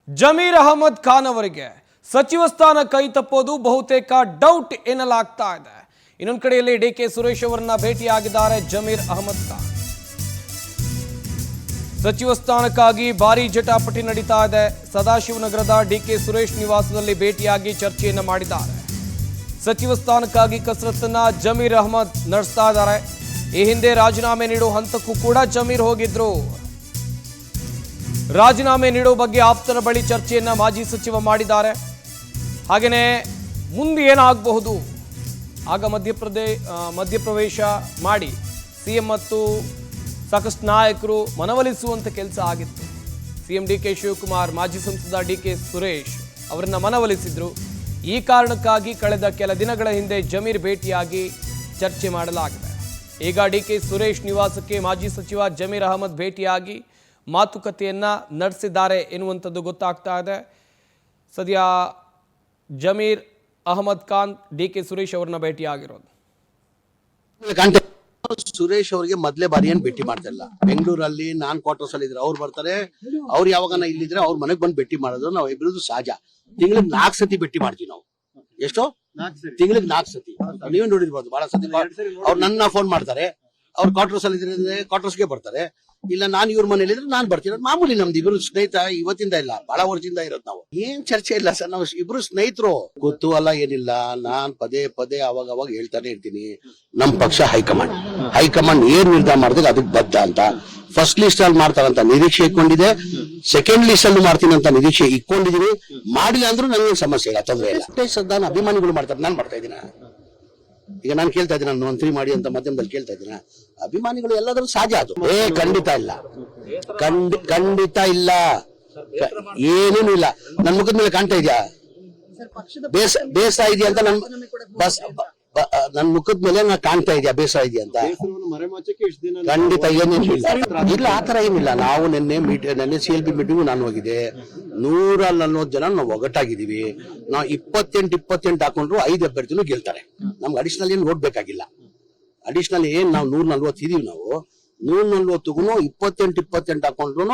ಜಮೀರ್ ಅಹಮದ್ ಖಾನ್ ಅವರಿಗೆ ಸಚಿವ ಸ್ಥಾನ ಕೈ ತಪ್ಪೋದು ಬಹುತೇಕ ಡೌಟ್ ಎನ್ನಲಾಗ್ತಾ ಇದೆ. ಇನ್ನೊಂದು ಕಡೆಯಲ್ಲಿ ಡಿಕೆ ಸುರೇಶ್ ಅವರನ್ನ ಭೇಟಿಯಾಗಿದ್ದಾರೆ ಜಮೀರ್ ಅಹಮದ್ ಖಾನ್. ಸಚಿವ ಸ್ಥಾನಕ್ಕಾಗಿ ಭಾರಿ ಜಟಾಪಟಿ ನಡೀತಾ ಇದೆ. ಸದಾಶಿವನಗರದ ಡಿಕೆ ಸುರೇಶ್ ನಿವಾಸದಲ್ಲಿ ಭೇಟಿಯಾಗಿ ಚರ್ಚೆಯನ್ನ ಮಾಡಿದ್ದಾರೆ. ಸಚಿವ ಸ್ಥಾನಕ್ಕಾಗಿ ಕಸರತ್ತನ್ನ ಜಮೀರ್ ಅಹಮದ್ ನಡೆಸ್ತಾ ಇದ್ದಾರೆ. ಈ ಹಿಂದೆ ರಾಜೀನಾಮೆ ನೀಡುವ ಹಂತಕ್ಕೂ ಕೂಡ ಜಮೀರ್ ಹೋಗಿದ್ರು. ರಾಜೀನಾಮೆ ನೀಡುವ ಬಗ್ಗೆ ಆಪ್ತರ ಬಳಿ ಚರ್ಚೆಯನ್ನ ಮಾಜಿ ಸಚಿವ ಮಾಡಿದ್ದಾರೆ. ಹಾಗೆಯೇ ಮುಂದೆ ಏನಾಗಬಹುದು, ಆಗ ಮಧ್ಯಪ್ರವೇಶ ಮಾಡಿ ಸಿಎಂ ಮತ್ತು ಸಾಕಷ್ಟು ನಾಯಕರು ಮನವೊಲಿಸುವಂತ ಕೆಲಸ ಆಗಿತ್ತು. ಸಿಎಂ ಡಿಕೆ ಶಿವಕುಮಾರ್ ಮಾಜಿ ಸಂಸದ ಡಿಕೆ ಸುರೇಶ್ ಅವರನ್ನ ಮನವೊಲಿಸಿದ್ರು. ಈ ಕಾರಣಕ್ಕಾಗಿ ಕಳೆದ ಕೆಲ ದಿನಗಳ ಹಿಂದೆ ಜಮೀರ್ ಭೇಟಿಯಾಗಿ ಚರ್ಚೆ ಮಾಡಲಾಗಿದೆ. ಈಗ ಡಿಕೆ ಸುರೇಶ್ ನಿವಾಸಕ್ಕೆ ಮಾಜಿ ಸಚಿವ ಜಮೀರ್ ಅಹಮದ್ ಭೇಟಿಯಾಗಿ ಮಾತುಕತೆಯನ್ನ ನಡೆಸಿದ್ದಾರೆ ಎನ್ನುವಂಥದ್ದು ಗೊತ್ತಾಗ್ತಾ ಇದೆ. ಸದ್ಯ ಜಮೀರ್ ಅಹಮದ್ ಖಾನ್ ಡಿಕೆ ಸುರೇಶ್ ಅವರನ್ನ ಭೇಟಿಯಾಗಿರೋದು. ಸುರೇಶ್ ಅವರಿಗೆ ಮೊದಲೇ ಬಾರಿ ಏನ್ ಭೇಟಿ ಮಾಡ್ತಿಲ್ಲ. ಬೆಂಗಳೂರಲ್ಲಿ ನಾನ್ ಕ್ವಾರ್ಟರ್ಸ್ ಅಲ್ಲಿ ಇದ್ರೆ ಅವ್ರು ಬರ್ತಾರೆ, ಅವ್ರು ಯಾವಾಗ ಇಲ್ಲಿದ್ರೆ ಅವ್ರ ಮನೆಗ್ ಬಂದು ಭೇಟಿ ಮಾಡೋದು ನಾವು ಇಬ್ಬರದು ಸಹಜ. ತಿಂಗಳಿಗೆ 4 ಸತಿ ಭೇಟಿ ಮಾಡ್ತೀವಿ ನಾವು. ಎಷ್ಟು? ತಿಂಗಳಿಗೆ 4 ಸತಿ. ನೀವೇ ನೋಡಿರ್ಬೋದು, ಬಹಳ ಸತಿ ಅವ್ರು ನನ್ನ ಫೋನ್ ಮಾಡ್ತಾರೆ. ಅವ್ರ ಕ್ವಾರ್ಟರ್ಸ್ ಅಲ್ಲಿ ಇದ್ರೆ ಕ್ವಾರ್ಟರ್ಸ್ಗೆ ಬರ್ತಾರೆ. ಇಲ್ಲ ನಾನು ಇವ್ರ ಮನೇಲಿ ಇದ್ರೆ ನಾನ್ ಬರ್ತೀನಿ. ಮಾಮೂಲಿ, ನಮ್ದು ಇಬ್ರು ಸ್ನೇಹಿತ ಇವತ್ತಿಂದ ಇಲ್ಲ, ಬಹಳ ವರ್ಷದಿಂದ ಇರೋದು. ನಾವು ಏನ್ ಚರ್ಚೆ ಇಲ್ಲ ಸರ್, ನಾವು ಇಬ್ರು ಸ್ನೇಹಿತರು. ಗೊತ್ತುವಲ್ಲ ಏನಿಲ್ಲ. ನಾನ್ ಪದೇ ಪದೇ ಅವಾಗ ಹೇಳ್ತಾನೆ ಇರ್ತೀನಿ, ನಮ್ ಪಕ್ಷ ಹೈಕಮಾಂಡ್ ಏನ್ ನಿರ್ಧಾರ ಮಾಡಿದ್ರೆ ಅದಕ್ಕೆ ಬದ್ಧ ಅಂತ. ಫಸ್ಟ್ ಲಿಸ್ಟ್ ಅಲ್ಲಿ ಮಾಡ್ತಾರಂತ ನಿರೀಕ್ಷೆ ಇಟ್ಕೊಂಡಿದೆ, ಸೆಕೆಂಡ್ ಲಿಸ್ಟ್ ಅಲ್ಲಿ ಮಾಡ್ತೀನಿ ಅಂತ ನಿರೀಕ್ಷೆ ಇಟ್ಕೊಂಡಿದೀನಿ. ಮಾಡಿಲ್ಲ ಅಂದ್ರೂ ನಂಗೆ ಸಮಸ್ಯೆ ಇಲ್ಲ, ತೊಂದರೆ ಇಲ್ಲ. ಶ್ರದ್ಧಾನ ಅಭಿಮಾನಿಗಳು ಮಾಡ್ತಾರೆ, ನಾನ್ ಮಾಡ್ತಾ ಇದ್ದೀನ. ಈಗ ನಾನು ಕೇಳ್ತಾ ಇದ್ದೀನಿ, ನಾನು ಮಂತ್ರಿ ಮಾಡಿ ಅಂತ ಮಾಧ್ಯಮದಲ್ಲಿ ಕೇಳ್ತಾ ಇದ್ದೀನ. ಅಭಿಮಾನಿಗಳು ಎಲ್ಲಾದ್ರೂ ಸಹಜ. ಅದು ಖಂಡಿತ ಇಲ್ಲ, ಏನೇನು ಇಲ್ಲ. ನನ್ ಮುಖದ ಮೇಲೆ ಕಾಣ್ತಾ ಇದೆಯಾ ಬೇಸ ಇದೆಯಾ ಅಂತ? ನನ್ ಮುಖದ ಮೇಲೆ ನಾ ಕಾಣ್ತಾ ಇದೆಯಾ ಬೇಸ ಇದೆಯಾ ಅಂತ? ಖಂಡಿತ ಏನೇನು ಇಲ್ಲ, ಆತರ ಏನಿಲ್ಲ. ನಾವು ನೆನ್ನೆ CLB ಮೀಟಿಂಗ್ ನಾನು ಹೋಗಿದ್ದೆ. 140 ಜನ ನಾವು ಒಗ್ಗಟ್ಟಾಗಿದ್ದೀವಿ. ನಾವು 28 ಹಾಕೊಂಡ್ರು 5 ಅಭ್ಯರ್ಥಿನೂ ಗೆಲ್ತಾರೆ. ನಮ್ಗೆ ಅಡಿಷನಲ್ ಏನ್ ನೋಡ್ಬೇಕಾಗಿಲ್ಲ. ಅಡಿಷನಲ್ ಏನ್ ನಾವು 140 ಇದೀವಿ. ನಾವು 140ಗೂ 28 ಹಾಕೊಂಡ್ರು